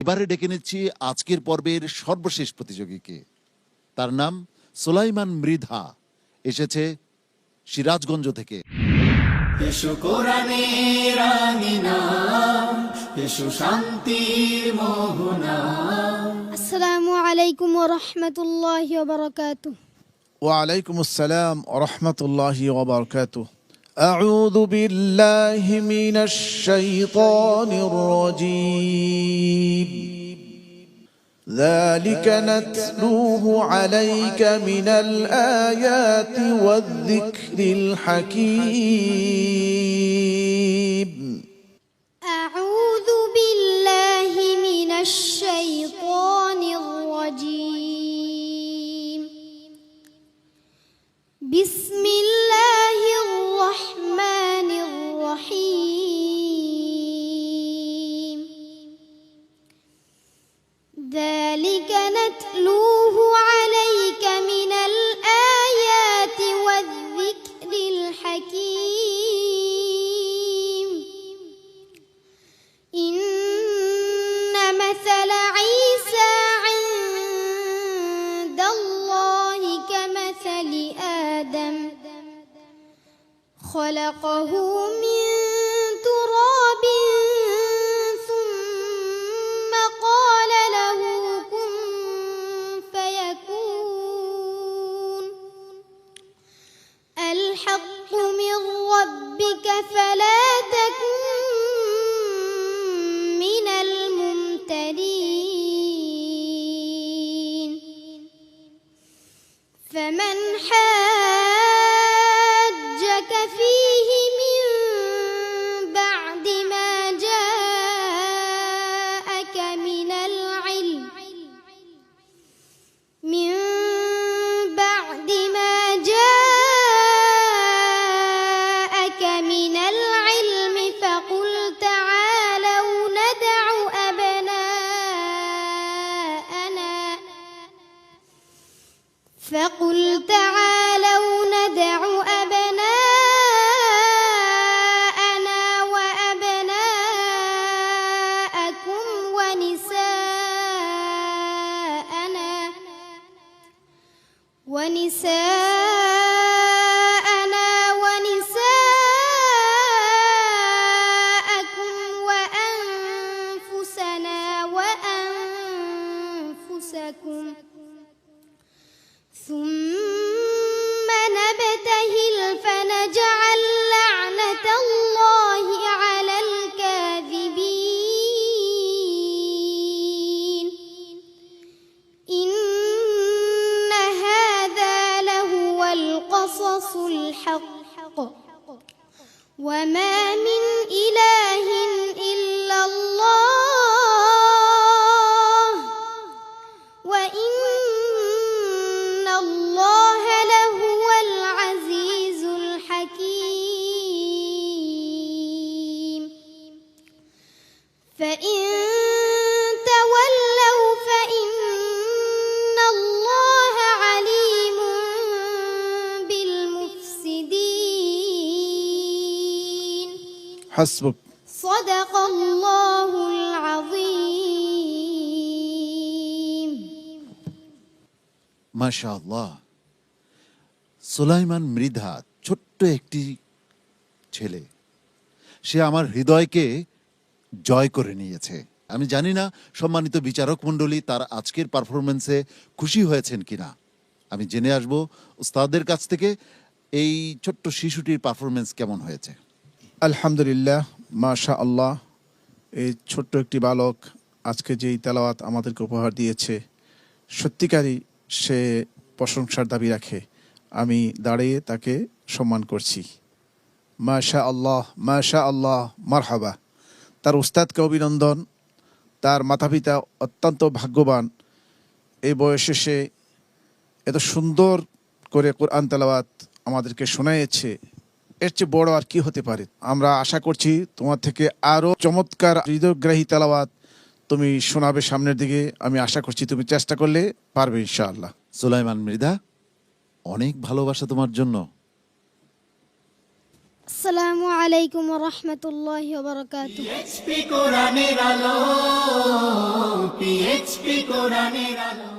এবারে ডেকে নিচ্ছি আজকের পর্বের সর্বশেষ প্রতিযোগীকে। তার নাম সুলাইমান মৃধা, এসেছে সিরাজগঞ্জ থেকে। এসো কোরআনের আঙিনা, এসো শান্তির মোহনা। আসসালামু আলাইকুম ওয়া রাহমাতুল্লাহি ওয়া বারাকাতুহু। وعليكم السلام ورحمة الله وبركاته. أعوذ بالله من الشيطان الرجيم. ذلك نتلوه عليك من الآيات والذكر الحكيم. أعوذ بالله من الشيطان الرجيم. بسم الله الرحمن الرحيم. ذلك نتلوه عليك من الآيات والذكر الحكيم. إن مثل عيسى عند الله كمثل آدم خلقه من تراب ثم قال له كن فيكون. الحق من ربك فلا تكن من الممترين. فمن حاجك فيه من بعد ما جاءك من العلم فقل تعالوا ندع أبناءنا وأبناءكم ونساءنا ونساءكم وأنفسنا وأنفسكم ثم نبتهل فنجعل لعنة الله على الكاذبين. إن هذا لهو القصص الحق وما من إله إلا الله وإن الله لهو العزيز الحكيم. فإن تولوا فإن الله عليم بالمفسدين. حسبك. صدق الله العظيم. মাশাআল্লাহ, সুলাইমান মৃধা ছোট্ট একটি ছেলে, সে আমার হৃদয়কে জয় করে নিয়েছে। আমি জানি না সম্মানিত বিচারক মণ্ডলী তার আজকের পারফরমেন্সে খুশি হয়েছেন কিনা। আমি জেনে আসব উস্তাদের কাছ থেকে এই ছোট্ট শিশুটির পারফরমেন্স কেমন হয়েছে। আলহামদুলিল্লাহ, মাশা আল্লাহ। এই ছোট্ট একটি বালক আজকে যেই তেলাওয়াত আমাদেরকে উপহার দিয়েছে, সত্যিকারই সে প্রশংসার দাবি রাখে। আমি দাঁড়িয়ে তাকে সম্মান করছি। মাশা আল্লাহ, মাশা আল্লাহ, মারহাবা। তার উস্তাদকে অভিনন্দন। তার মাতা পিতা অত্যন্ত ভাগ্যবান, এই বয়সে সে এত সুন্দর করে কোরআন তেলাওয়াত আমাদেরকে শোনাইয়েছে। এর চেয়ে বড় আর কি হতে পারে। আমরা আশা করছি তোমার থেকে আরও চমৎকার হৃদয়গ্রাহী তেলাওয়াত তুমি শোনাবে সামনের দিকে। আমি আশা করছি তুমি চেষ্টা করলে পারবে ইনশাআল্লাহ। সুলাইমান মৃধা, অনেক ভালোবাসা তোমার জন্য। আসসালামু আলাইকুম ওয়া রাহমাতুল্লাহি ওয়া বারাকাতুহু। পিএইচপি কোরআনের আলো, পিএইচপি কোরআনের আলো।